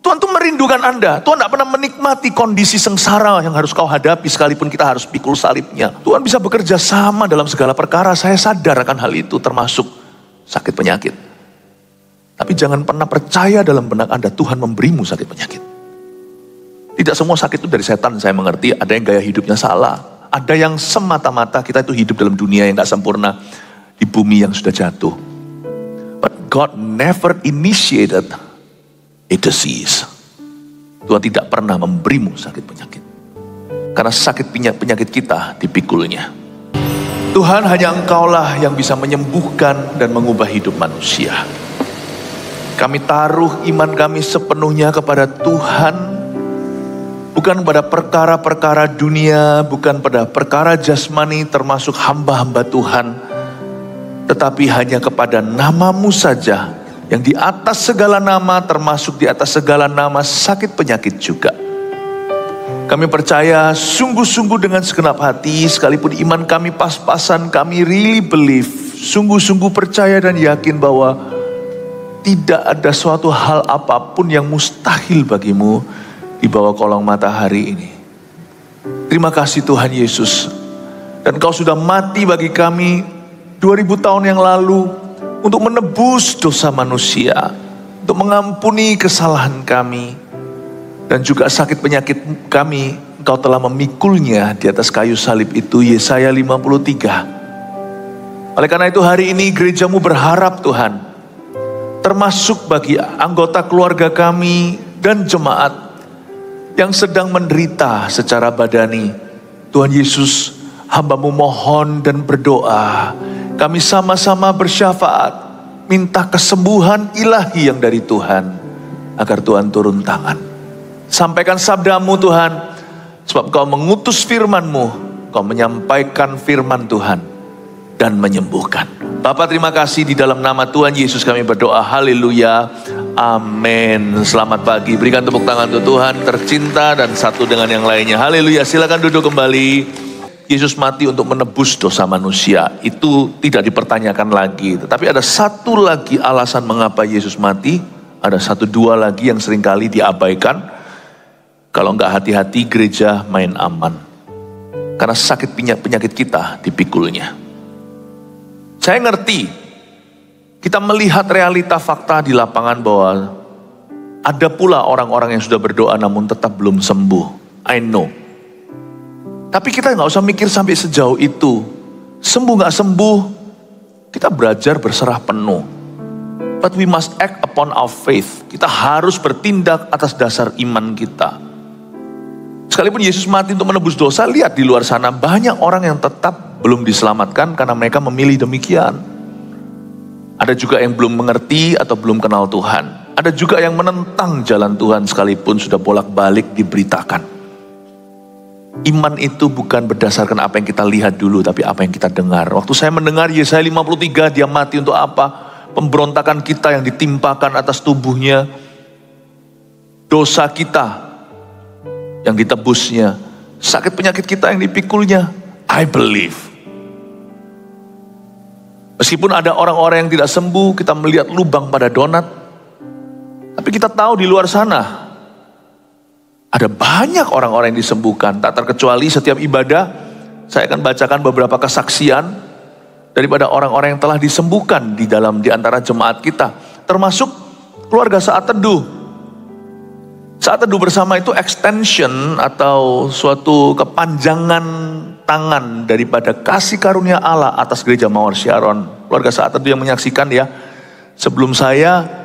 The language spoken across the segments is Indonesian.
Tuhan tuh merindukan Anda. Tuhan tidak pernah menikmati kondisi sengsara yang harus kau hadapi sekalipun kita harus pikul salibnya. Tuhan bisa bekerja sama dalam segala perkara. Saya sadar akan hal itu, termasuk sakit penyakit. Tapi jangan pernah percaya dalam benak Anda Tuhan memberimu sakit penyakit. Tidak semua sakit itu dari setan, saya mengerti. Ada yang gaya hidupnya salah. Ada yang semata-mata kita itu hidup dalam dunia yang gak sempurna. Di bumi yang sudah jatuh. But God never initiated a disease. Tuhan tidak pernah memberimu sakit penyakit. Karena sakit penyakit kita dipikulnya. Tuhan, hanya Engkaulah yang bisa menyembuhkan dan mengubah hidup manusia. Kami taruh iman kami sepenuhnya kepada Tuhan. Bukan pada perkara-perkara dunia, bukan pada perkara jasmani termasuk hamba-hamba Tuhan. Tetapi hanya kepada nama-Mu saja. Yang di atas segala nama, termasuk di atas segala nama sakit penyakit juga. Kami percaya sungguh-sungguh dengan segenap hati, sekalipun iman kami pas-pasan, kami really believe, sungguh-sungguh percaya dan yakin bahwa tidak ada suatu hal apapun yang mustahil bagimu di bawah kolong matahari ini. Terima kasih Tuhan Yesus. Dan Kau sudah mati bagi kami 2000 tahun yang lalu, untuk menebus dosa manusia, untuk mengampuni kesalahan kami, dan juga sakit penyakit kami. Engkau telah memikulnya di atas kayu salib itu, Yesaya 53. Oleh karena itu hari ini gereja-Mu berharap Tuhan, termasuk bagi anggota keluarga kami dan jemaat yang sedang menderita secara badani. Tuhan Yesus, hamba-Mu mohon dan berdoa, kami sama-sama bersyafaat, minta kesembuhan ilahi yang dari Tuhan, agar Tuhan turun tangan. Sampaikan sabda-Mu Tuhan, sebab Kau mengutus firman-Mu, Kau menyampaikan firman Tuhan, dan menyembuhkan. Bapa, terima kasih, di dalam nama Tuhan Yesus kami berdoa, haleluya, amin. Selamat pagi, berikan tepuk tangan untuk Tuhan tercinta dan satu dengan yang lainnya, haleluya. Silakan duduk kembali. Yesus mati untuk menebus dosa manusia, itu tidak dipertanyakan lagi. Tetapi ada satu lagi alasan mengapa Yesus mati, ada satu dua lagi yang seringkali diabaikan. Kalau nggak hati-hati gereja main aman. Karena sakit penyakit kita dipikulnya. Saya ngerti, kita melihat realita fakta di lapangan bahwa ada pula orang-orang yang sudah berdoa namun tetap belum sembuh. I know. Tapi kita nggak usah mikir sampai sejauh itu. Sembuh nggak sembuh, kita belajar berserah penuh. But we must act upon our faith. Kita harus bertindak atas dasar iman kita. Sekalipun Yesus mati untuk menebus dosa, lihat di luar sana banyak orang yang tetap belum diselamatkan karena mereka memilih demikian. Ada juga yang belum mengerti atau belum kenal Tuhan. Ada juga yang menentang jalan Tuhan sekalipun sudah bolak-balik diberitakan. Iman itu bukan berdasarkan apa yang kita lihat dulu, tapi apa yang kita dengar. Waktu saya mendengar Yesaya 53, dia mati untuk apa? Pemberontakan kita yang ditimpakan atas tubuhnya. Dosa kita yang ditebusnya. Sakit penyakit kita yang dipikulnya. I believe. Meskipun ada orang-orang yang tidak sembuh, kita melihat lubang pada donat. Tapi kita tahu di luar sana, ada banyak orang-orang yang disembuhkan. Tak terkecuali setiap ibadah, saya akan bacakan beberapa kesaksian daripada orang-orang yang telah disembuhkan di antara jemaat kita. Termasuk keluarga saat teduh. Saat teduh bersama itu extension atau suatu kepanjangan tangan daripada kasih karunia Allah atas gereja Mawar Sharon. Keluarga saat teduh yang menyaksikan ya. Sebelum saya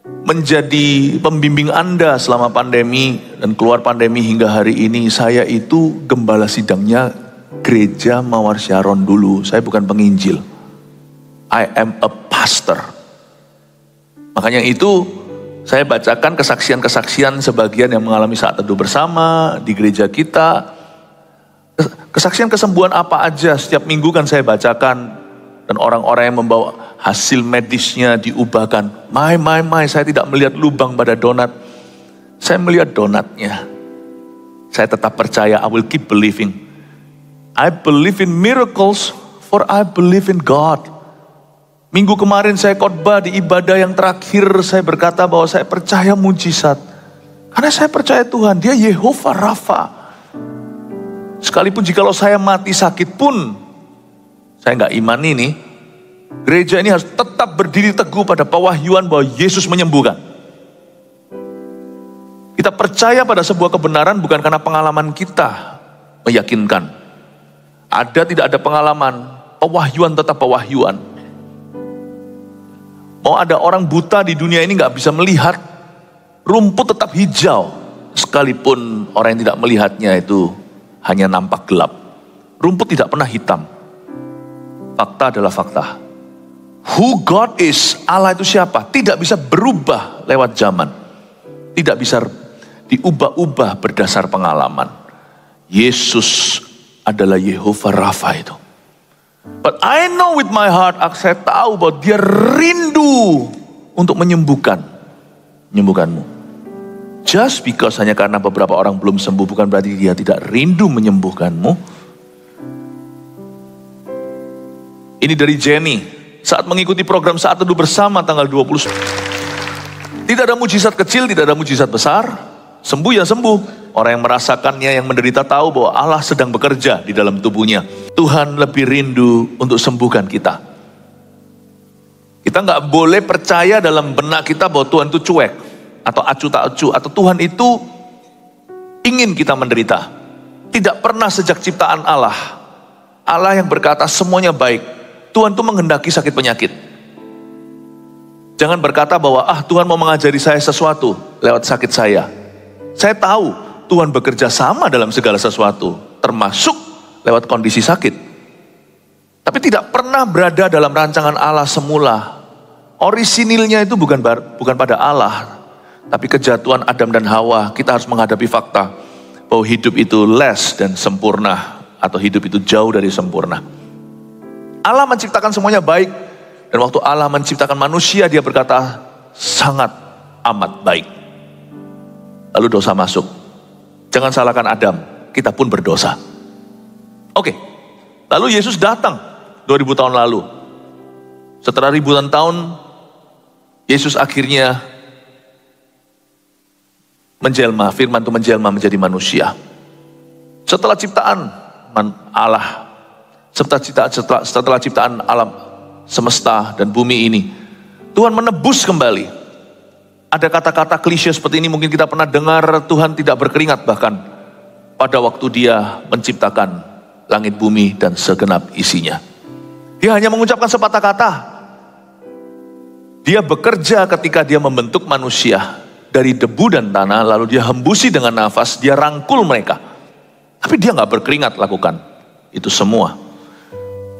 menjadi pembimbing Anda selama pandemi dan keluar pandemi hingga hari ini, saya itu gembala sidangnya gereja Mawar Sharon dulu. Saya bukan penginjil. I am a pastor. Makanya itu saya bacakan kesaksian-kesaksian sebagian yang mengalami saat teduh bersama di gereja kita. Kesaksian kesembuhan apa aja setiap minggu kan saya bacakan. Dan orang-orang yang membawa hasil medisnya diubahkan. My, saya tidak melihat lubang pada donat. Saya melihat donatnya. Saya tetap percaya, I will keep believing. I believe in miracles, for I believe in God. Minggu kemarin saya khotbah di ibadah yang terakhir, saya berkata bahwa saya percaya mujizat. Karena saya percaya Tuhan, Dia Yehova Rafa. Sekalipun jikalau saya mati sakit pun, saya nggak iman ini. Gereja ini harus tetap berdiri teguh pada pewahyuan bahwa Yesus menyembuhkan. Kita percaya pada sebuah kebenaran bukan karena pengalaman kita meyakinkan. Ada tidak ada pengalaman, pewahyuan tetap pewahyuan. Mau ada orang buta di dunia ini nggak bisa melihat, rumput tetap hijau. Sekalipun orang yang tidak melihatnya itu hanya nampak gelap. Rumput tidak pernah hitam. Fakta adalah fakta. Who God is, Allah itu siapa? Tidak bisa berubah lewat zaman. Tidak bisa diubah-ubah berdasar pengalaman. Yesus adalah Yehova Rafa itu. But I know with my heart, saya tahu bahwa Dia rindu untuk menyembuhkanmu. Just because hanya karena beberapa orang belum sembuh bukan berarti Dia tidak rindu menyembuhkanmu. Ini dari Jenny saat mengikuti program Saat Teduh Bersama tanggal 20. Tidak ada mujizat kecil, tidak ada mujizat besar. Sembuh ya sembuh. Orang yang merasakannya, yang menderita tahu bahwa Allah sedang bekerja di dalam tubuhnya. Tuhan lebih rindu untuk sembuhkan kita. Kita nggak boleh percaya dalam benak kita bahwa Tuhan itu cuek atau acu tak acu, atau Tuhan itu ingin kita menderita. Tidak pernah sejak ciptaan Allah. Allah yang berkata semuanya baik. Tuhan itu menghendaki sakit penyakit. Jangan berkata bahwa Tuhan mau mengajari saya sesuatu lewat sakit saya. Saya tahu Tuhan bekerja sama dalam segala sesuatu, termasuk lewat kondisi sakit. Tapi tidak pernah berada dalam rancangan Allah semula. Orisinilnya itu bukan pada Allah, tapi kejatuhan Adam dan Hawa. Kita harus menghadapi fakta bahwa hidup itu less dan sempurna, atau hidup itu jauh dari sempurna. Allah menciptakan semuanya baik, dan waktu Allah menciptakan manusia, Dia berkata sangat amat baik. Lalu dosa masuk. Jangan salahkan Adam, kita pun berdosa. Oke, lalu Yesus datang 2000 tahun lalu. Setelah ribuan tahun, Yesus akhirnya menjelma, firman itu menjelma menjadi manusia. Setelah ciptaan Allah, setelah ciptaan alam semesta dan bumi ini, Tuhan menebus kembali. Ada kata-kata klise seperti ini mungkin kita pernah dengar, Tuhan tidak berkeringat bahkan pada waktu Dia menciptakan langit bumi dan segenap isinya. Dia hanya mengucapkan sepatah kata. Dia bekerja ketika Dia membentuk manusia dari debu dan tanah, lalu Dia hembusi dengan nafas, Dia rangkul mereka. Tapi Dia nggak berkeringat lakukan itu semua.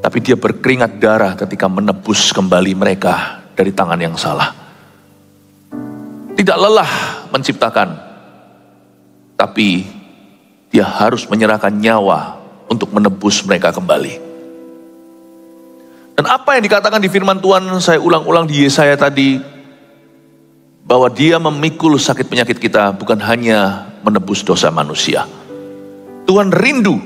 Tapi Dia berkeringat darah ketika menebus kembali mereka dari tangan yang salah. Tidak lelah menciptakan, tapi Dia harus menyerahkan nyawa untuk menebus mereka kembali. Dan apa yang dikatakan di firman Tuhan, saya ulang-ulang di Yesaya tadi, bahwa Dia memikul sakit penyakit kita, bukan hanya menebus dosa manusia. Tuhan rindu,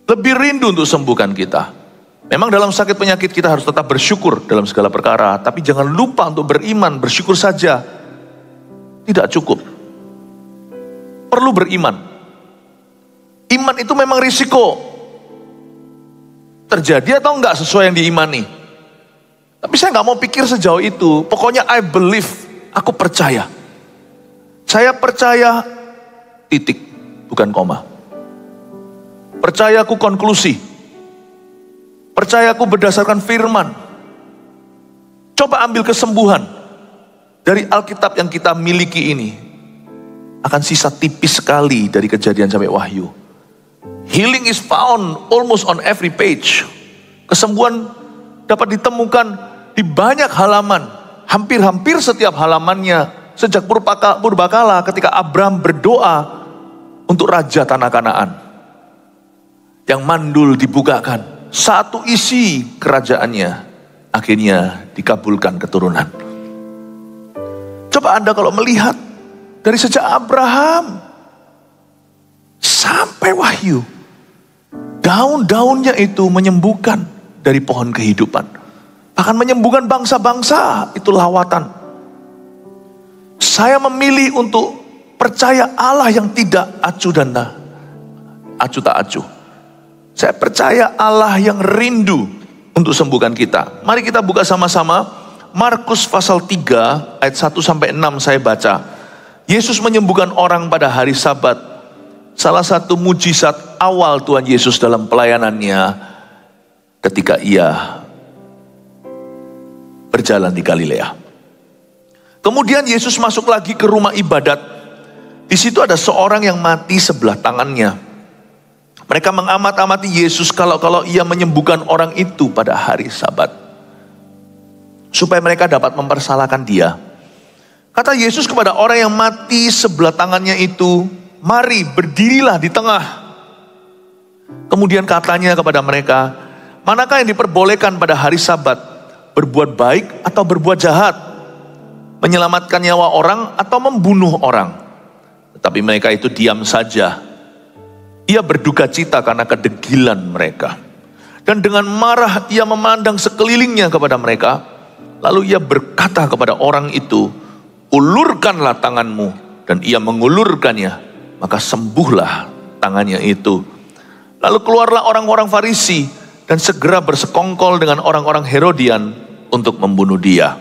lebih rindu untuk sembuhkan kita. Memang dalam sakit penyakit kita harus tetap bersyukur dalam segala perkara, tapi jangan lupa untuk beriman, bersyukur saja tidak cukup. Perlu beriman. Iman itu memang risiko. Terjadi atau enggak sesuai yang diimani. Tapi saya nggak mau pikir sejauh itu. Pokoknya I believe, aku percaya. Saya percaya, titik, bukan koma. Percayaku konklusi. Percayaku berdasarkan firman. Coba ambil kesembuhan dari Alkitab yang kita miliki ini. Akan sisa tipis sekali dari Kejadian sampai Wahyu. Healing is found almost on every page. Kesembuhan dapat ditemukan di banyak halaman. Hampir-hampir setiap halamannya. Sejak purbakala ketika Abraham berdoa untuk Raja Tanah Kanaan. Yang mandul dibukakan. Satu isi kerajaannya akhirnya dikabulkan keturunan. Coba Anda kalau melihat dari sejak Abraham sampai Wahyu, daun-daunnya itu menyembuhkan dari pohon kehidupan. akan menyembuhkan bangsa-bangsa. Itu lawatan. Saya memilih untuk percaya Allah yang tidak acuh dan acuh tak acuh. Saya percaya Allah yang rindu untuk sembuhkan kita. Mari kita buka sama-sama Markus pasal 3 ayat 1 sampai 6 saya baca. Yesus menyembuhkan orang pada hari Sabat. Salah satu mujizat awal Tuhan Yesus dalam pelayanannya ketika ia berjalan di Galilea. Kemudian Yesus masuk lagi ke rumah ibadat. Di situ ada seorang yang mati sebelah tangannya. Mereka mengamat-amati Yesus kalau ia menyembuhkan orang itu pada hari Sabat, supaya mereka dapat mempersalahkan dia. Kata Yesus kepada orang yang mati sebelah tangannya itu, "Mari, berdirilah di tengah." Kemudian katanya kepada mereka, "Manakah yang diperbolehkan pada hari Sabat? Berbuat baik atau berbuat jahat? Menyelamatkan nyawa orang atau membunuh orang?" Tetapi mereka itu diam saja. Ia berduka cita karena kedegilan mereka. Dan dengan marah ia memandang sekelilingnya kepada mereka. Lalu ia berkata kepada orang itu, "Ulurkanlah tanganmu." Dan ia mengulurkannya, maka sembuhlah tangannya itu. Lalu keluarlah orang-orang Farisi dan segera bersekongkol dengan orang-orang Herodian untuk membunuh dia.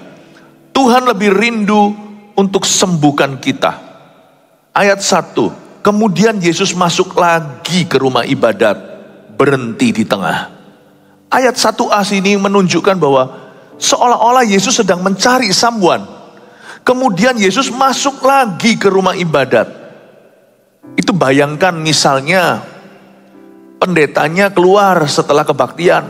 Tuhan lebih rindu untuk sembuhkan kita. Ayat 1, kemudian Yesus masuk lagi ke rumah ibadat, berhenti di tengah. Ayat 1a sini menunjukkan bahwa seolah-olah Yesus sedang mencari someone. Kemudian Yesus masuk lagi ke rumah ibadat. Itu bayangkan misalnya pendetanya keluar setelah kebaktian.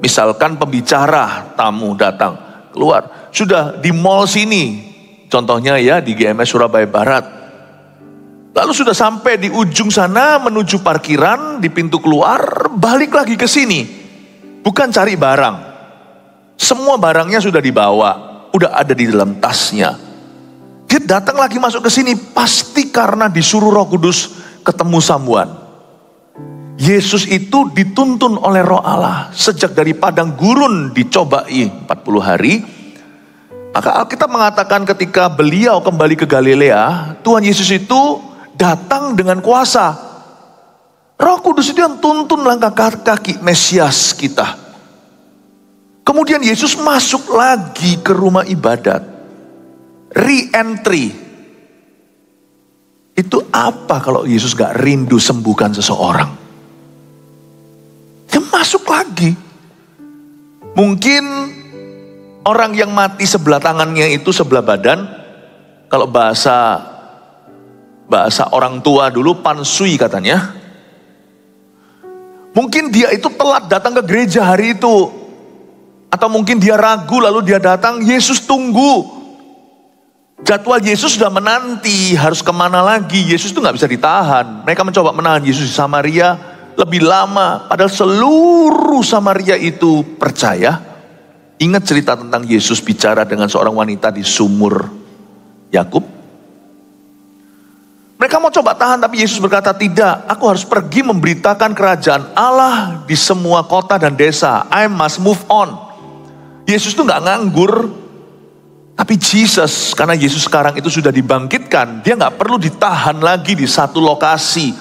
Misalkan pembicara tamu datang keluar. Sudah di mall sini, contohnya ya di GMS Surabaya Barat. Lalu sudah sampai di ujung sana menuju parkiran, di pintu keluar, balik lagi ke sini. Bukan cari barang. Semua barangnya sudah dibawa, udah ada di dalam tasnya. Dia datang lagi masuk ke sini pasti karena disuruh Roh Kudus ketemu Samuan. Yesus itu dituntun oleh Roh Allah sejak dari padang gurun dicobai 40 hari. Maka Alkitab mengatakan ketika beliau kembali ke Galilea, Tuhan Yesus itu datang dengan kuasa. Roh Kudus itu yang tuntun langkah kaki Mesias kita. Kemudian Yesus masuk lagi ke rumah ibadat. Re-entry. Itu apa kalau Yesus gak rindu sembuhkan seseorang? Dia masuk lagi. Mungkin orang yang mati sebelah tangannya itu sebelah badan. Kalau bahasa orang tua dulu pansui katanya. Mungkin dia itu telat datang ke gereja hari itu. Atau mungkin dia ragu lalu dia datang, Yesus tunggu. Jadwal Yesus sudah menanti, harus kemana lagi. Yesus itu gak bisa ditahan. Mereka mencoba menahan Yesus di Samaria lebih lama. Padahal seluruh Samaria itu percaya. Ingat cerita tentang Yesus bicara dengan seorang wanita di sumur Yakub. Mereka mau coba tahan tapi Yesus berkata, "Tidak, aku harus pergi memberitakan kerajaan Allah di semua kota dan desa. I must move on." Yesus itu gak nganggur. Tapi Jesus, karena Yesus sekarang itu sudah dibangkitkan, dia gak perlu ditahan lagi di satu lokasi.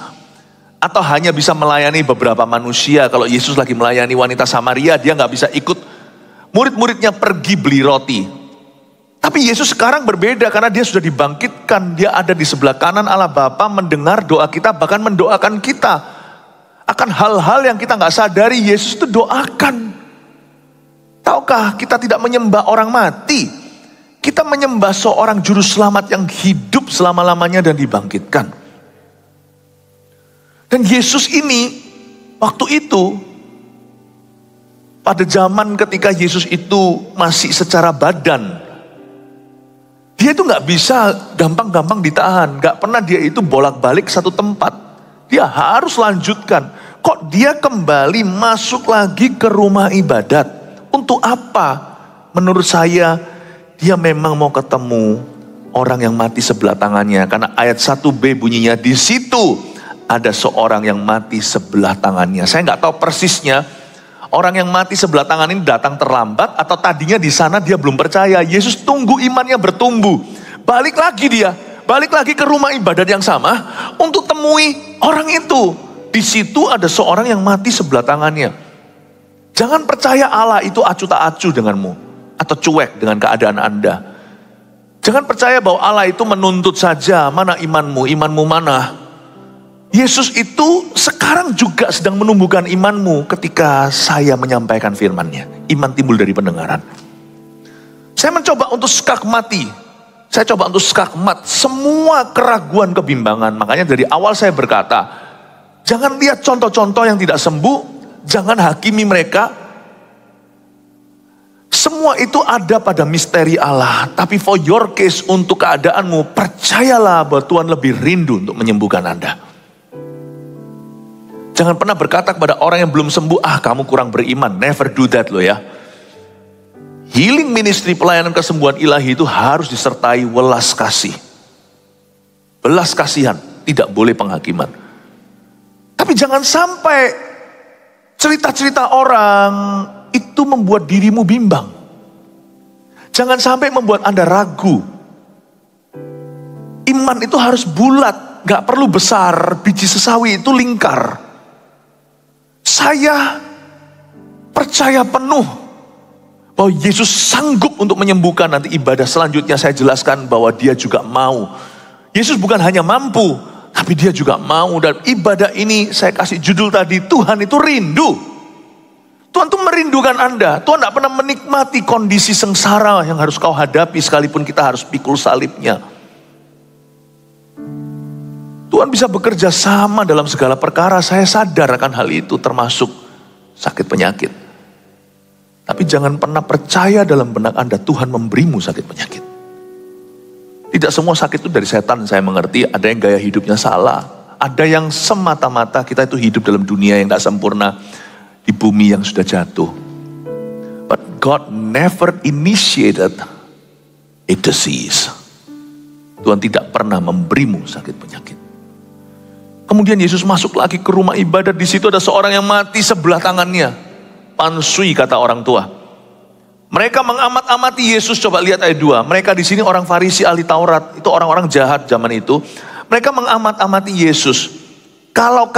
Atau hanya bisa melayani beberapa manusia. Kalau Yesus lagi melayani wanita Samaria, dia gak bisa ikut murid-muridnya pergi beli roti. Tapi Yesus sekarang berbeda karena dia sudah dibangkitkan. Dia ada di sebelah kanan Allah Bapa, mendengar doa kita, bahkan mendoakan kita. Akan hal-hal yang kita gak sadari, Yesus itu doakan. Tahukah kita tidak menyembah orang mati? Kita menyembah seorang juru selamat yang hidup selama-lamanya dan dibangkitkan. Dan Yesus ini waktu itu, pada zaman ketika Yesus itu masih secara badan, dia itu gak bisa gampang-gampang ditahan. Gak pernah dia itu bolak-balik satu tempat. Dia harus lanjutkan. Kok dia kembali masuk lagi ke rumah ibadat? Untuk apa? Menurut saya dia memang mau ketemu orang yang mati sebelah tangannya. Karena ayat 1b bunyinya, di situ ada seorang yang mati sebelah tangannya. Saya nggak tahu persisnya orang yang mati sebelah tangan ini datang terlambat atau tadinya di sana dia belum percaya. Yesus tunggu imannya bertumbuh. Balik lagi ke rumah ibadat yang sama untuk temui orang itu. Di situ ada seorang yang mati sebelah tangannya. Jangan percaya Allah itu acu tak acu denganmu atau cuek dengan keadaan Anda. Jangan percaya bahwa Allah itu menuntut saja, mana imanmu mana. Yesus itu sekarang juga sedang menumbuhkan imanmu ketika saya menyampaikan firman-Nya. Iman timbul dari pendengaran. Saya mencoba untuk skakmati. Saya coba untuk skakmat semua keraguan, kebimbangan. Makanya dari awal saya berkata, jangan lihat contoh-contoh yang tidak sembuh, jangan hakimi mereka. Semua itu ada pada misteri Allah. Tapi for your case, untuk keadaanmu, percayalah bahwa Tuhan lebih rindu untuk menyembuhkan Anda. Jangan pernah berkata kepada orang yang belum sembuh, kamu kurang beriman. Never do that loh ya. Healing ministry, pelayanan kesembuhan ilahi itu harus disertai welas kasih. Belas kasihan, tidak boleh penghakiman. Tapi jangan sampai cerita-cerita orang itu membuat dirimu bimbang. Jangan sampai membuat Anda ragu. Iman itu harus bulat, gak perlu besar. Biji sesawi itu lingkar. Saya percaya penuh bahwa Yesus sanggup untuk menyembuhkan. Nanti ibadah selanjutnya saya jelaskan bahwa dia juga mau. Yesus bukan hanya mampu, tapi dia juga mau. Dan ibadah ini saya kasih judul tadi, Tuhan itu rindu. Tuhan tuh merindukan Anda. Tuhan tidak pernah menikmati kondisi sengsara yang harus kau hadapi sekalipun kita harus pikul salibnya. Tuhan bisa bekerja sama dalam segala perkara. Saya sadar akan hal itu, termasuk sakit penyakit. Tapi jangan pernah percaya dalam benak Anda Tuhan memberimu sakit penyakit. Tidak semua sakit itu dari setan, saya mengerti. Ada yang gaya hidupnya salah. Ada yang semata-mata kita itu hidup dalam dunia yang tidak sempurna. Di bumi yang sudah jatuh. But God never initiated a disease. Tuhan tidak pernah memberimu sakit penyakit. Kemudian Yesus masuk lagi ke rumah ibadat. Di situ ada seorang yang mati sebelah tangannya. Pansui kata orang tua. Mereka mengamat-amati Yesus. Coba lihat ayat 2. Mereka di sini orang Farisi, ahli Taurat. Itu orang-orang jahat zaman itu. Mereka mengamat-amati Yesus. Kalau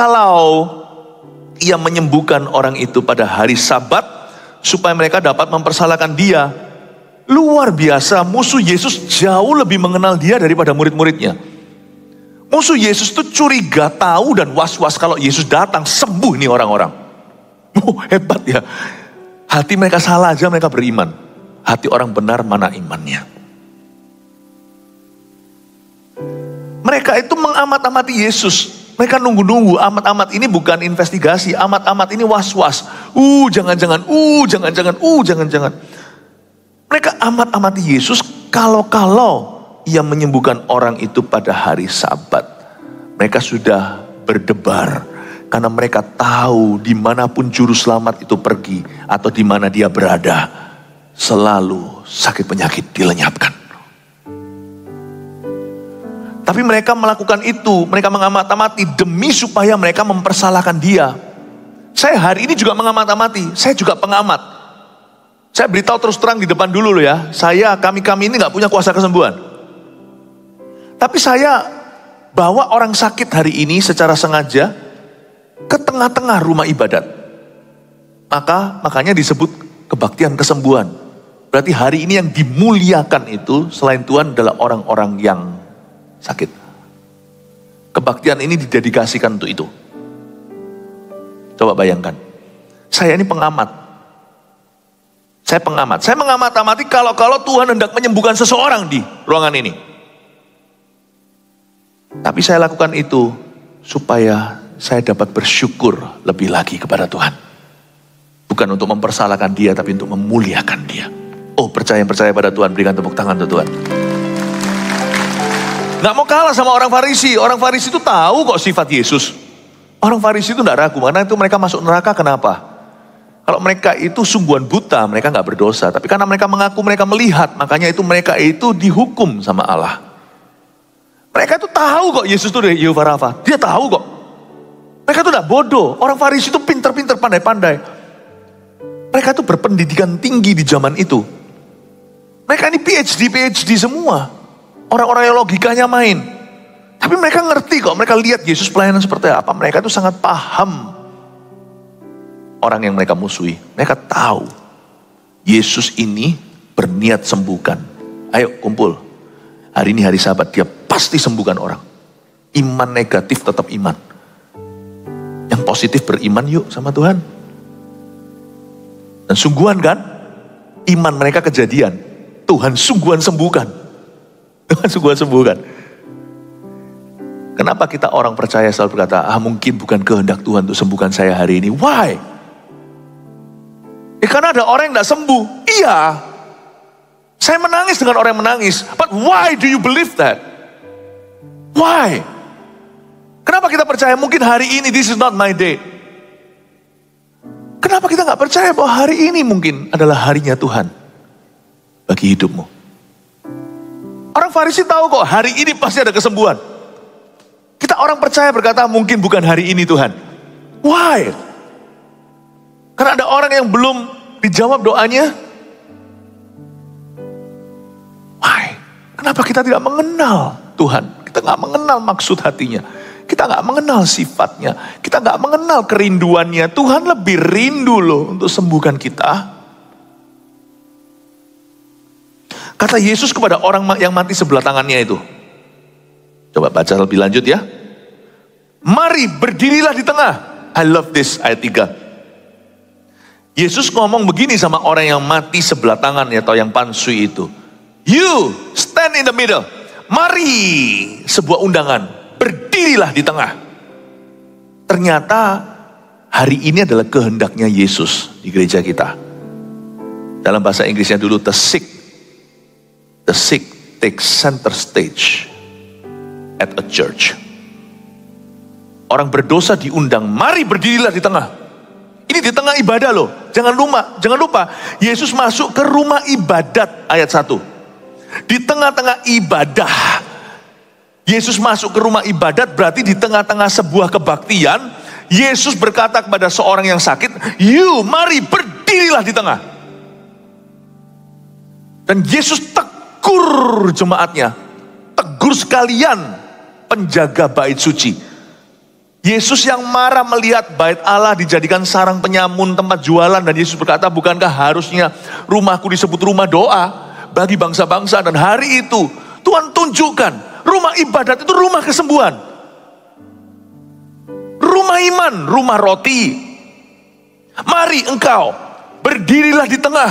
ia menyembuhkan orang itu pada hari Sabat supaya mereka dapat mempersalahkan dia. Luar biasa, musuh Yesus jauh lebih mengenal dia daripada murid-muridnya. Musuh Yesus itu curiga, tahu dan was-was kalau Yesus datang sembuh nih orang-orang. Hebat ya. Hati mereka salah aja mereka beriman. Hati orang benar mana imannya. Mereka itu mengamat-amati Yesus. Mereka nunggu-nunggu, amat-amat ini bukan investigasi, amat-amat ini was-was. Jangan-jangan. Mereka amat-amati Yesus kalau ia menyembuhkan orang itu pada hari Sabat. Mereka sudah berdebar karena mereka tahu dimanapun juru selamat itu pergi atau di mana dia berada, selalu sakit penyakit dilenyapkan. Tapi mereka melakukan itu, mereka mengamat-amati demi supaya mereka mempersalahkan dia. Saya hari ini juga mengamat-amati, saya juga pengamat. Saya beritahu terus terang di depan dulu loh ya, kami ini gak punya kuasa kesembuhan. Tapi saya bawa orang sakit hari ini secara sengaja ke tengah-tengah rumah ibadat. Makanya disebut kebaktian kesembuhan. Berarti hari ini yang dimuliakan itu selain Tuhan adalah orang-orang yang sakit. Kebaktian ini didedikasikan untuk itu. Coba bayangkan. Saya ini pengamat. Saya mengamat-amati kalau Tuhan hendak menyembuhkan seseorang di ruangan ini. Tapi saya lakukan itu supaya saya dapat bersyukur lebih lagi kepada Tuhan. Bukan untuk mempersalahkan dia, tapi untuk memuliakan dia. Oh, percaya pada Tuhan, berikan tepuk tangan untuk Tuhan. Gak mau kalah sama orang Farisi. Orang Farisi itu tahu kok sifat Yesus. Orang Farisi itu gak ragu. Karena itu mereka masuk neraka, kenapa? Kalau mereka itu sungguhan buta, mereka gak berdosa. Tapi karena mereka mengaku mereka melihat, makanya itu mereka itu dihukum sama Allah. Mereka itu tahu kok Yesus itu dari Yehova Rafa. Dia tahu kok. Mereka itu gak bodoh. Orang Farisi itu pinter-pinter, pandai-pandai. Mereka itu berpendidikan tinggi di zaman itu. Mereka ini PhD semua. Orang-orang yang logikanya main. Tapi mereka ngerti kok, mereka lihat Yesus pelayanan seperti apa. Mereka itu sangat paham orang yang mereka musuhi. Mereka tahu Yesus ini berniat sembuhkan. Ayo kumpul. Hari ini hari Sabat, dia pasti sembuhkan orang. Iman negatif tetap iman. Yang positif beriman yuk sama Tuhan. Dan sungguhan kan, iman mereka kejadian. Tuhan sungguhan sembuhkan. Tuhan sungguhan sembuhkan. Kenapa kita orang percaya selalu berkata, mungkin bukan kehendak Tuhan untuk sembuhkan saya hari ini. Why? Karena ada orang yang tidak sembuh. Iya. Saya menangis dengan orang yang menangis. But why do you believe that? Why? Kenapa kita percaya mungkin hari ini this is not my day? Kenapa kita nggak percaya bahwa hari ini mungkin adalah harinya Tuhan bagi hidupmu? Orang Farisi tahu kok hari ini pasti ada kesembuhan. Kita orang percaya berkata mungkin bukan hari ini Tuhan. Why? Karena ada orang yang belum dijawab doanya. Why? Kenapa kita tidak mengenal Tuhan? Kita nggak mengenal maksud hatinya. Kita nggak mengenal sifatnya. Kita nggak mengenal kerinduannya. Tuhan lebih rindu loh untuk sembuhkan kita. Kata Yesus kepada orang yang mati sebelah tangannya itu. Coba baca lebih lanjut ya. Mari berdirilah di tengah. I love this ayat 3. Yesus ngomong begini sama orang yang mati sebelah tangan atau yang pansui itu. You stand in the middle. Mari, sebuah undangan. Berdirilah di tengah. Ternyata hari ini adalah kehendaknya Yesus di gereja kita. Dalam bahasa Inggrisnya dulu, the sick take center stage at a church. Orang berdosa diundang, mari berdirilah di tengah. Ini di tengah ibadah loh. Jangan lupa, Yesus masuk ke rumah ibadat ayat 1. Di tengah-tengah ibadah. Yesus masuk ke rumah ibadat berarti di tengah-tengah sebuah kebaktian. Yesus berkata kepada seorang yang sakit, you mari berdirilah di tengah. Dan Yesus tegur jemaatnya. Tegur sekalian penjaga bait suci. Yesus yang marah melihat bait Allah dijadikan sarang penyamun, tempat jualan. Dan Yesus berkata, bukankah harusnya rumahku disebut rumah doa bagi bangsa-bangsa. Dan hari itu Tuhan tunjukkan rumah ibadat itu rumah kesembuhan. Rumah iman, rumah roti. Mari engkau berdirilah di tengah.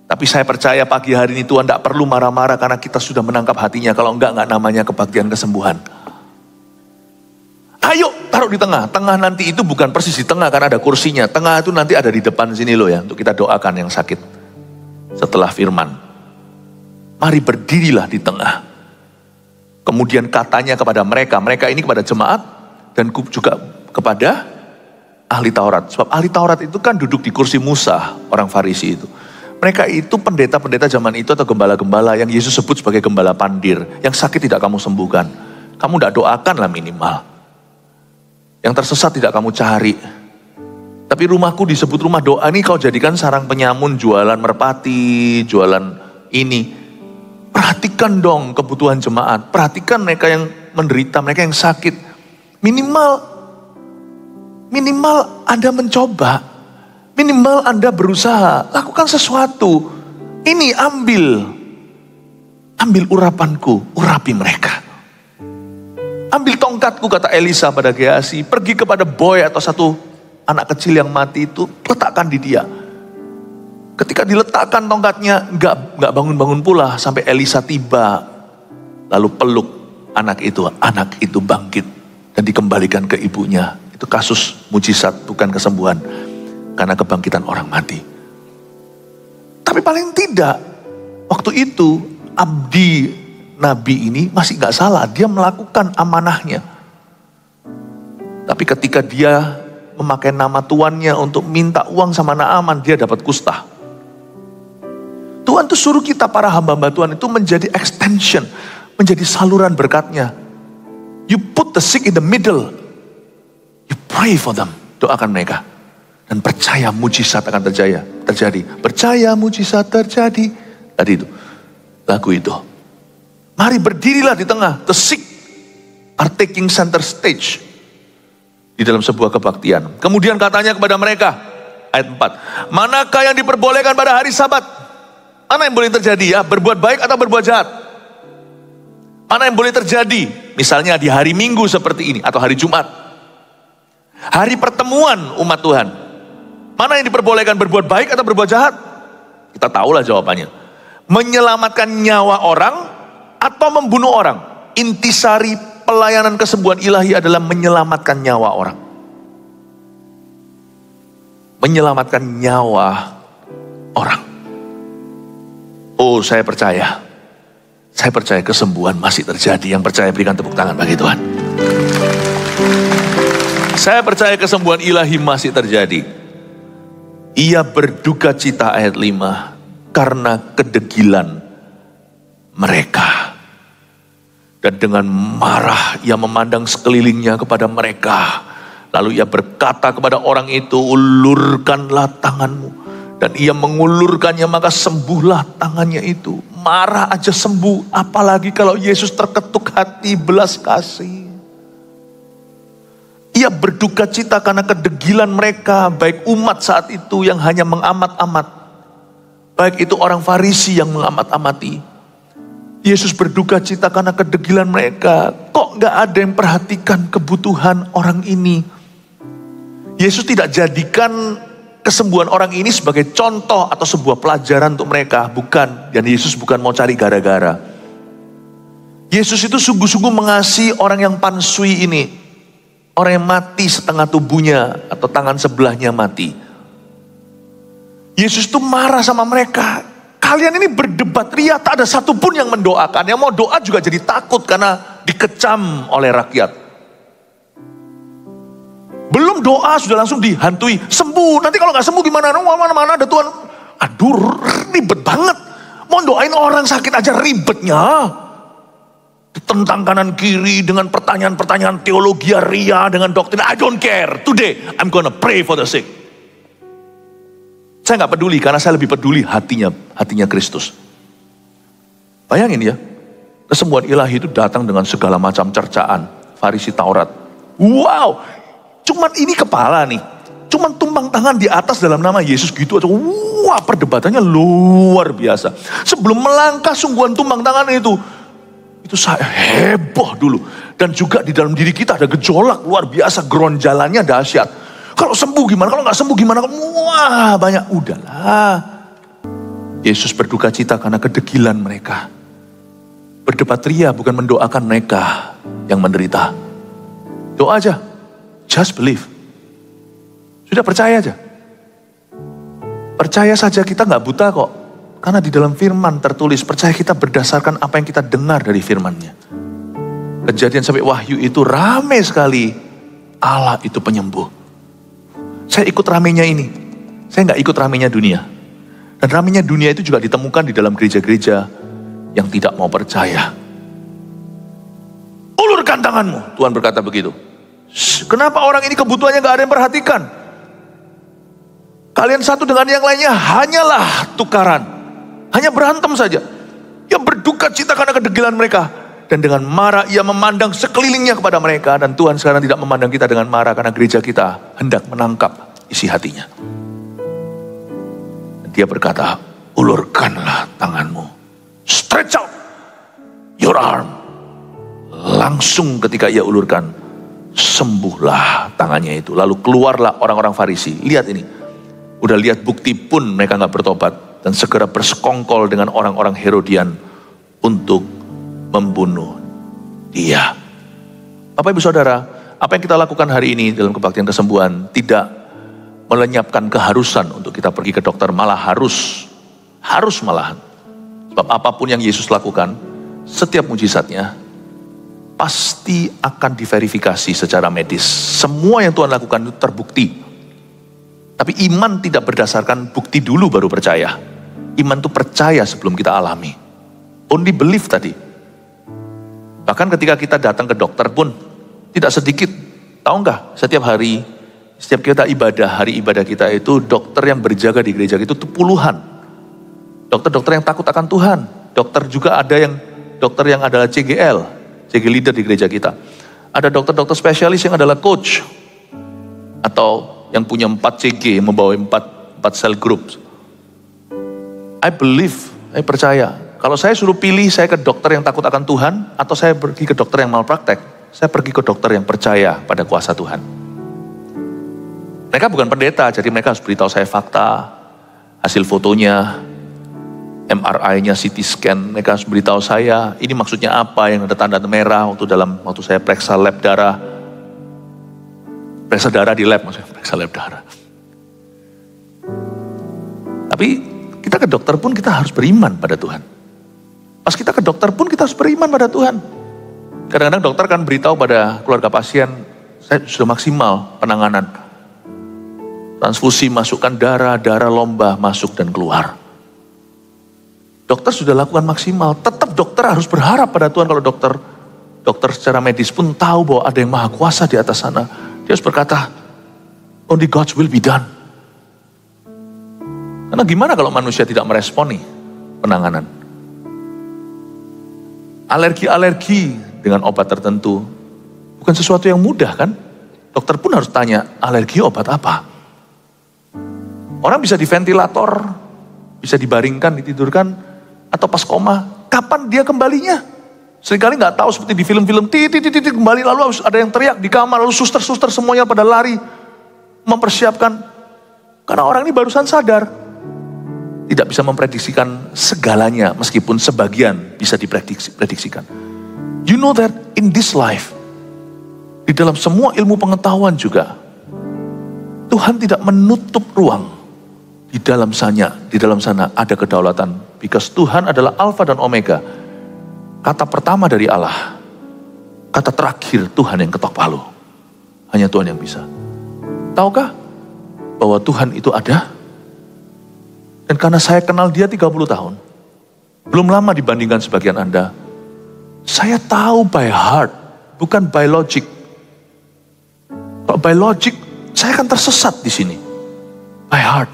Tapi saya percaya pagi hari ini Tuhan tidak perlu marah-marah karena kita sudah menangkap hatinya. Kalau enggak namanya kebaktian kesembuhan. Ayo taruh di tengah. Tengah nanti itu bukan persis di tengah karena ada kursinya. Tengah itu nanti ada di depan sini loh ya. Untuk kita doakan yang sakit. Setelah firman. Mari berdirilah di tengah. Kemudian katanya kepada mereka ini kepada jemaat dan juga kepada ahli Taurat. Sebab ahli Taurat itu kan duduk di kursi Musa, orang Farisi itu. Mereka itu pendeta-pendeta zaman itu atau gembala-gembala yang Yesus sebut sebagai gembala pandir. Yang sakit tidak kamu sembuhkan. Kamu tidak doakan lah minimal. Yang tersesat tidak kamu cari. Tapi rumahku disebut rumah doa ini kau jadikan sarang penyamun, jualan merpati, jualan ini. Perhatikan dong kebutuhan jemaat. Perhatikan mereka yang menderita, mereka yang sakit. Minimal Anda mencoba. Minimal Anda berusaha. Lakukan sesuatu. Ini ambil urapanku, urapi mereka. Ambil tongkatku, kata Elisa pada Gehazi. Pergi kepada boy atau satu anak kecil yang mati itu, letakkan di dia. Ketika diletakkan tongkatnya, nggak bangun-bangun pula sampai Elisa tiba, lalu peluk anak itu bangkit dan dikembalikan ke ibunya. Itu kasus mujizat, bukan kesembuhan, karena kebangkitan orang mati. Tapi paling tidak, waktu itu abdi Nabi ini masih nggak salah, dia melakukan amanahnya. Tapi ketika dia memakai nama tuannya untuk minta uang sama Naaman, dia dapat kusta. Tuhan tuh suruh kita para hamba-hamba Tuhan itu menjadi extension, menjadi saluran berkatnya. You put the sick in the middle, you pray for them, doakan mereka. Dan percaya mujizat akan terjadi. Percaya mujizat terjadi. Tadi itu, lagu itu. Mari berdirilah di tengah. The sick are taking center stage. Di dalam sebuah kebaktian. Kemudian katanya kepada mereka, ayat 4. Manakah yang diperbolehkan pada hari Sabat? Mana yang boleh terjadi ya? Berbuat baik atau berbuat jahat? Mana yang boleh terjadi? Misalnya di hari Minggu seperti ini. Atau hari Jumat. Hari pertemuan umat Tuhan. Mana yang diperbolehkan, berbuat baik atau berbuat jahat? Kita tahulah jawabannya. Menyelamatkan nyawa orang atau membunuh orang. Intisari pelayanan kesembuhan ilahi adalah menyelamatkan nyawa orang. Menyelamatkan nyawa orang. Oh, saya percaya. Saya percaya kesembuhan masih terjadi. Yang percaya berikan tepuk tangan bagi Tuhan. Saya percaya kesembuhan ilahi masih terjadi. Ia berduka cita ayat 5 karena kedegilan mereka. Dan dengan marah ia memandang sekelilingnya kepada mereka. Lalu ia berkata kepada orang itu, ulurkanlah tanganmu. Dan ia mengulurkannya, maka sembuhlah tangannya itu. Marah aja sembuh, apalagi kalau Yesus terketuk hati belas kasih. Ia berduka cita karena kedegilan mereka, baik umat saat itu yang hanya mengamat-amat, baik itu orang Farisi yang mengamat-amati. Yesus berduka cita karena kedegilan mereka. Kok gak ada yang perhatikan kebutuhan orang ini? Yesus tidak jadikan kesembuhan orang ini sebagai contoh atau sebuah pelajaran untuk mereka. Bukan, dan Yesus bukan mau cari gara-gara. Yesus itu sungguh-sungguh mengasihi orang yang pansui ini. Orang yang mati setengah tubuhnya atau tangan sebelahnya mati. Yesus itu marah sama mereka. Kalian ini berdebat ria, tak ada satupun yang mendoakan. Yang mau doa juga jadi takut karena dikecam oleh rakyat. Belum doa sudah langsung dihantui. Sembuh, nanti kalau gak sembuh gimana? Mana-mana ada Tuhan. Aduh, ribet banget. Mau doain orang sakit aja ribetnya. Tentang kanan kiri dengan pertanyaan-pertanyaan teologi ria dengan doktrin. I don't care. Today I'm gonna pray for the sick. Saya nggak peduli karena saya lebih peduli hatinya Kristus. Bayangin ya, kesembuhan ilahi itu datang dengan segala macam cercaan Farisi Taurat. Wow, cuman ini kepala nih, cuman tumpang tangan di atas dalam nama Yesus gitu aja. Wah, perdebatannya luar biasa. Sebelum melangkah sungguhan tumpang tangan itu saya heboh dulu. Dan juga di dalam diri kita ada gejolak luar biasa. Geronjalannya dahsyat. Kalau sembuh gimana? Kalau nggak sembuh gimana? Wah, banyak. Udahlah. Yesus berduka cita karena kedegilan mereka. Berdebat ria bukan mendoakan mereka yang menderita. Doa aja. Just believe. Sudah percaya aja. Percaya saja, kita nggak buta kok. Karena di dalam firman tertulis, percaya kita berdasarkan apa yang kita dengar dari firman-Nya. Kejadian sampai Wahyu itu rame sekali. Allah itu penyembuh. Saya ikut ramenya ini. Saya nggak ikut ramenya dunia. Dan ramenya dunia itu juga ditemukan di dalam gereja-gereja yang tidak mau percaya. Ulurkan tanganmu, Tuhan berkata begitu. Kenapa orang ini kebutuhannya nggak ada yang perhatikan? Kalian satu dengan yang lainnya hanyalah tukaran. Hanya berantem saja. Ia berduka cita karena kedegilan mereka. Dan dengan marah ia memandang sekelilingnya kepada mereka. Dan Tuhan sekarang tidak memandang kita dengan marah. Karena gereja kita hendak menangkap isi hatinya. Dan dia berkata, ulurkanlah tanganmu. Stretch out your arm. Langsung ketika ia ulurkan, sembuhlah tangannya itu. Lalu keluarlah orang-orang Farisi. Lihat ini. Udah lihat bukti pun mereka gak bertobat. Dan segera bersekongkol dengan orang-orang Herodian untuk membunuh dia. Bapak Ibu Saudara, apa yang kita lakukan hari ini dalam kebaktian kesembuhan tidak melenyapkan keharusan untuk kita pergi ke dokter, malah harus malahan. Sebab apapun yang Yesus lakukan, setiap mujizatnya pasti akan diverifikasi secara medis. Semua yang Tuhan lakukan itu terbukti. Tapi iman tidak berdasarkan bukti dulu baru percaya. Iman itu percaya sebelum kita alami. Only believe tadi. Bahkan ketika kita datang ke dokter pun tidak sedikit. Tahu nggak? Setiap hari Setiap kita ibadah, hari ibadah kita itu dokter yang berjaga di gereja itu tuh puluhan. Dokter-dokter yang takut akan Tuhan. Dokter juga ada yang dokter yang adalah CGL, CG leader di gereja kita. Ada dokter-dokter spesialis yang adalah coach. Atau yang punya 4 CG, membawa 4 cell group. I believe, saya percaya. Kalau saya suruh pilih, saya ke dokter yang takut akan Tuhan, atau saya pergi ke dokter yang malpraktek, saya pergi ke dokter yang percaya pada kuasa Tuhan. Mereka bukan pendeta, jadi mereka harus beritahu saya fakta, hasil fotonya, MRI-nya, CT scan, mereka harus beritahu saya, ini maksudnya apa yang ada tanda merah waktu saya periksa lab darah. Periksa darah di lab, maksudnya periksa lab darah. Tapi kita ke dokter pun kita harus beriman pada Tuhan. Pas kita ke dokter pun kita harus beriman pada Tuhan. Kadang-kadang dokter kan beritahu pada keluarga pasien, saya sudah maksimal penanganan. Transfusi, masukkan darah lomba masuk dan keluar. Dokter sudah lakukan maksimal, tetap dokter harus berharap pada Tuhan. Kalau dokter secara medis pun tahu bahwa ada yang maha kuasa di atas sana. Dia harus berkata, only God's will be done. Karena gimana kalau manusia tidak meresponi penanganan? Alergi-alergi dengan obat tertentu, bukan sesuatu yang mudah kan? Dokter pun harus tanya, alergi obat apa? Orang bisa di ventilator, bisa dibaringkan, ditidurkan, atau pas koma, kapan dia kembalinya? Seringkali nggak tahu seperti di film-film, titit kembali, lalu harus ada yang teriak di kamar, lalu suster-suster semuanya pada lari, mempersiapkan. Karena orang ini barusan sadar, tidak bisa memprediksikan segalanya, meskipun sebagian bisa diprediksikan. You know that in this life, di dalam semua ilmu pengetahuan juga, Tuhan tidak menutup ruang. Di dalam sana ada kedaulatan. Because Tuhan adalah Alfa dan Omega. Kata pertama dari Allah, kata terakhir Tuhan yang ketok palu. Hanya Tuhan yang bisa. Tahukah bahwa Tuhan itu ada? Dan karena saya kenal dia 30 tahun, belum lama dibandingkan sebagian Anda, saya tahu by heart, bukan by logic. Kalau by logic, saya akan tersesat di sini. By heart.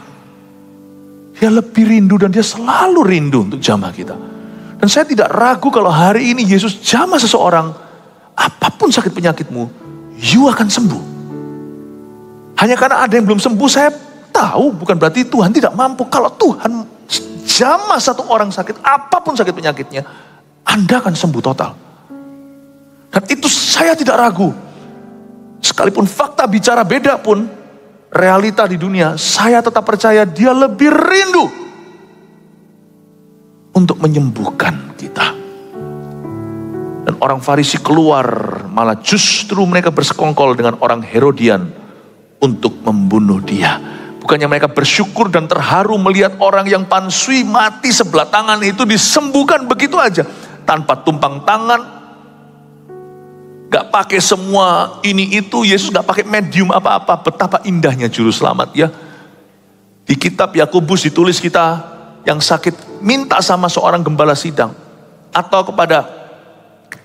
Dia lebih rindu dan dia selalu rindu untuk jamah kita. Dan saya tidak ragu kalau hari ini Yesus jamah seseorang, apapun sakit penyakitmu, you akan sembuh. Hanya karena ada yang belum sembuh, saya tahu bukan berarti Tuhan tidak mampu. Kalau Tuhan jamah satu orang sakit, apapun sakit penyakitnya, Anda akan sembuh total. Dan itu saya tidak ragu. Sekalipun fakta bicara beda pun, realita di dunia, saya tetap percaya dia lebih rindu untuk menyembuhkan kita. Dan orang Farisi keluar, malah justru mereka bersekongkol dengan orang Herodian untuk membunuh dia. Bukannya mereka bersyukur dan terharu melihat orang yang pansui mati sebelah tangan itu disembuhkan begitu aja, tanpa tumpang tangan, gak pakai semua ini itu. Yesus gak pakai medium apa-apa. Betapa indahnya juru selamat ya. Di kitab Yakobus ditulis kita yang sakit minta sama seorang gembala sidang atau kepada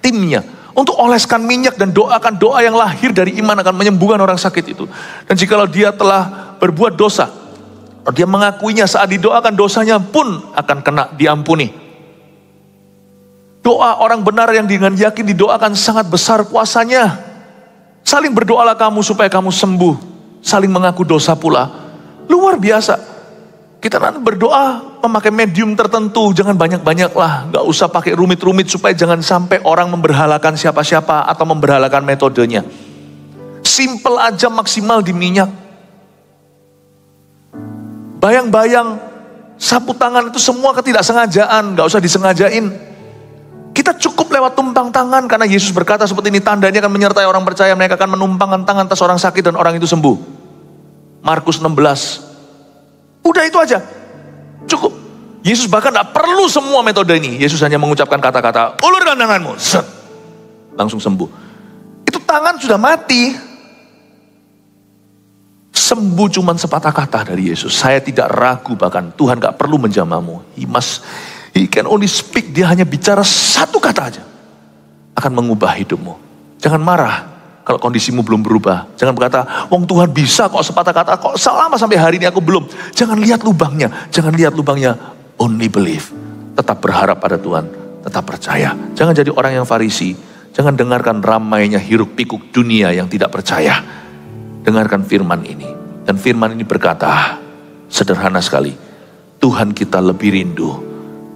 timnya untuk oleskan minyak dan doakan doa yang lahir dari iman akan menyembuhkan orang sakit itu. Dan jikalau dia telah berbuat dosa, dia mengakuinya, saat didoakan dosanya pun akan kena diampuni. Doa orang benar yang dengan yakin didoakan sangat besar kuasanya. Saling berdoalah kamu supaya kamu sembuh, saling mengaku dosa pula. Luar biasa. Kita nanti berdoa memakai medium tertentu, jangan banyak-banyak lah, gak usah pakai rumit-rumit supaya jangan sampai orang memberhalakan siapa-siapa atau memberhalakan metodenya. Simple aja, maksimal di minyak. Bayang-bayang, sapu tangan itu semua ketidaksengajaan, gak usah disengajain. Kita cukup lewat tumpang tangan, karena Yesus berkata seperti ini, tandanya akan menyertai orang percaya, mereka akan menumpangkan tangan atas orang sakit dan orang itu sembuh. Markus 16. Udah itu aja, cukup. Yesus bahkan gak perlu semua metode ini. Yesus hanya mengucapkan kata-kata, ulurkan tanganmu, set, langsung sembuh. Itu tangan sudah mati. Sembuh cuman sepatah kata dari Yesus. Saya tidak ragu, bahkan Tuhan gak perlu menjamahmu. He can only speak. Dia hanya bicara satu kata aja, akan mengubah hidupmu. Jangan marah kalau kondisimu belum berubah. Jangan berkata, wong Tuhan bisa kok sepatah kata, kok selama sampai hari ini aku belum. Jangan lihat lubangnya, jangan lihat lubangnya. Only believe. Tetap berharap pada Tuhan, tetap percaya. Jangan jadi orang yang Farisi. Jangan dengarkan ramainya hiruk pikuk dunia yang tidak percaya. Dengarkan firman ini. Dan firman ini berkata, sederhana sekali, Tuhan kita lebih rindu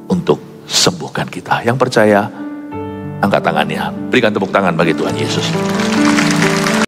untuk sembuhkan kita. Yang percaya, angkat tangannya. Berikan tepuk tangan bagi Tuhan Yesus.